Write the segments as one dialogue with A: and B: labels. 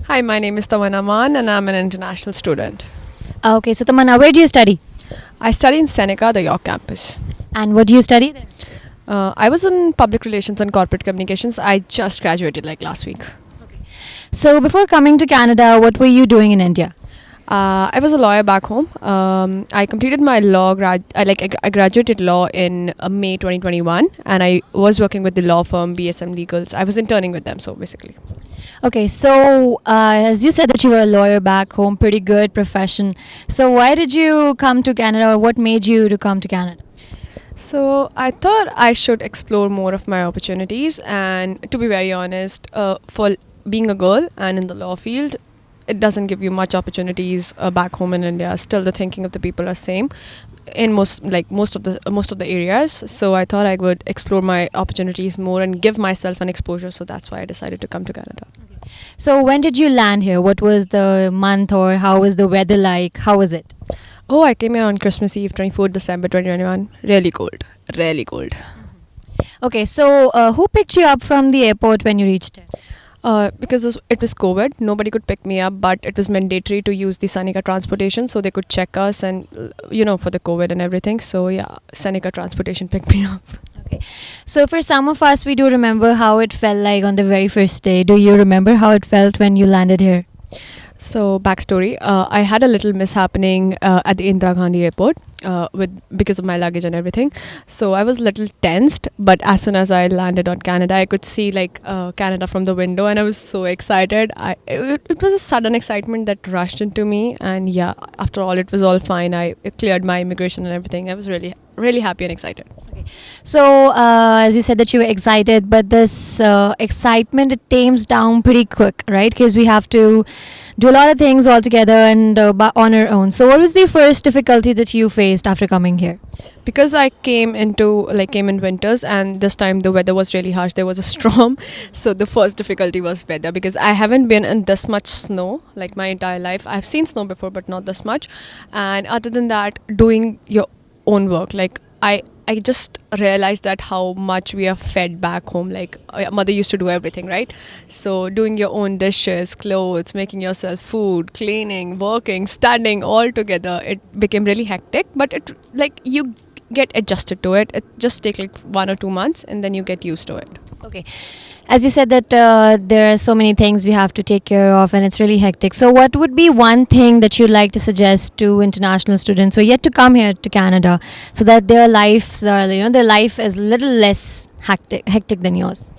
A: Hi, my name is Tamanna Maan and I'm an international student.
B: Okay, so Tamanna, where do you study?
A: I study in Seneca, the York campus.
B: And what do you study there?
A: I was in public relations and corporate communications. I just graduated like last week.
B: So before coming to Canada, what were you doing in India?
A: I was a lawyer back home. I completed my I graduated law in May 2021, and I was working with the law firm BSM Legals. I was interning with them, so basically.
B: Okay, so as you said that you were a lawyer back home, pretty good profession. So why did you come to Canada, or what made you to come to Canada?
A: So I thought I should explore more of my opportunities, and to be very honest, for being a girl and in the law field, it doesn't give you much opportunities back home in India. Still, the thinking of the people are same in most of the areas. So I thought I would explore my opportunities more and give myself an exposure. So that's why I decided to come to Canada.
B: So when did you land here? What was the month, or how was the weather like? How was it?
A: Oh, I came here on Christmas Eve, 24th December 2021. Really cold. Really cold.
B: Okay, so who picked you up from the airport when you reached it?
A: Because it was COVID, nobody could pick me up, but it was mandatory to use the Seneca transportation, so they could check us and, for the COVID and everything. So yeah, Seneca transportation picked me up.
B: Okay, so for some of us, we do remember how it felt like on the very first day. Do you remember how it felt when you landed here?
A: So backstory, I had a little mishappening at the Indira Gandhi airport because of my luggage and everything. So I was a little tensed, but as soon as I landed on Canada, I could see Canada from the window, and I was so excited. It was a sudden excitement that rushed into me, and yeah, after all, it was all fine. I cleared my immigration and everything. I was really, really happy and excited.
B: So, as you said that you were excited, but this excitement, it tames down pretty quick, right? Because we have to do a lot of things all together and on our own. So what was the first difficulty that you faced after coming here?
A: Because I came in winters, and this time the weather was really harsh. There was a storm. So the first difficulty was weather, because I haven't been in this much snow like my entire life. I've seen snow before, but not this much. And other than that, doing your own work, I just realized that how much we are fed back home. Mother used to do everything, right? So doing your own dishes, clothes, making yourself food, cleaning, working, standing all together, it became really hectic. But you get adjusted to it. It just takes 1 or 2 months, and then you get used to it.
B: Okay. As you said that there are so many things we have to take care of, and it's really hectic. So what would be one thing that you'd like to suggest to international students who are yet to come here to Canada, so that their lives are, their life is a little less hectic than yours?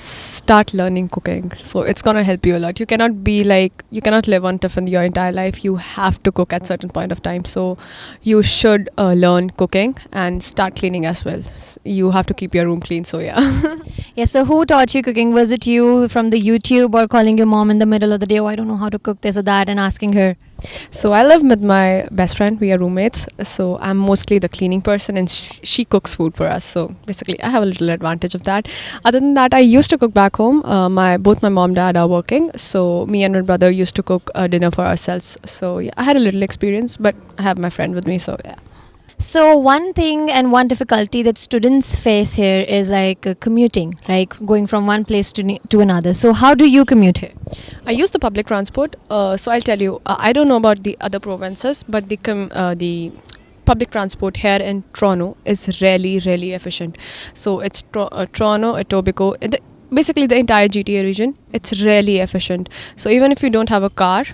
A: Start learning cooking. So it's gonna help you a lot. You cannot live on tiffin your entire life. You have to cook at certain point of time. So you should learn cooking and start cleaning as well. You have to keep your room clean. So yeah.
B: Yeah. So who taught you cooking? Was it you from the YouTube, or calling your mom in the middle of the day? Oh, I don't know how to cook this or that, and asking her?
A: So I live with my best friend. We are roommates. So I'm mostly the cleaning person, and she cooks food for us. So basically, I have a little advantage of that. Other than that, I used to cook back home. Both my mom and dad are working. So me and my brother used to cook dinner for ourselves. So yeah, I had a little experience, but I have my friend with me. So yeah.
B: So one thing and one difficulty that students face here is commuting, right? Going from one place to another. So how do you commute here?
A: I use the public transport. So I'll tell you, I don't know about the other provinces, but the public transport here in Toronto is really, really efficient. So it's Toronto, Etobicoke, basically the entire GTA region. It's really efficient. So even if you don't have a car,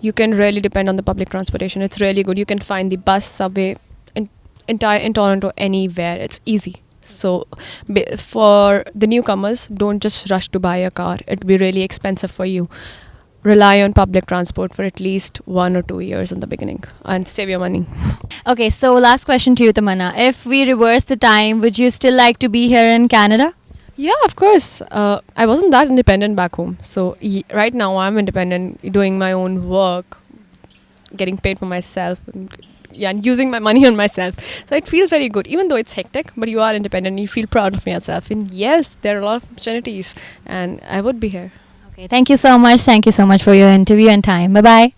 A: you can really depend on the public transportation. It's really good. You can find the bus, subway, in Toronto, anywhere. It's easy. So for the newcomers, don't just rush to buy a car. It'd be really expensive for you. Rely on public transport for at least 1 or 2 years in the beginning and save your money.
B: Okay, so last question to you, Tamanna. If we reverse the time, would you still like to be here in Canada?
A: Yeah, of course. I wasn't that independent back home. So right now I'm independent, doing my own work, getting paid for myself, and using my money on myself. So it feels very good, even though it's hectic, but you are independent, you feel proud of yourself. And yes, there are a lot of opportunities, and I would be here.
B: Okay, thank you so much. Thank you so much for your interview and time. Bye-bye.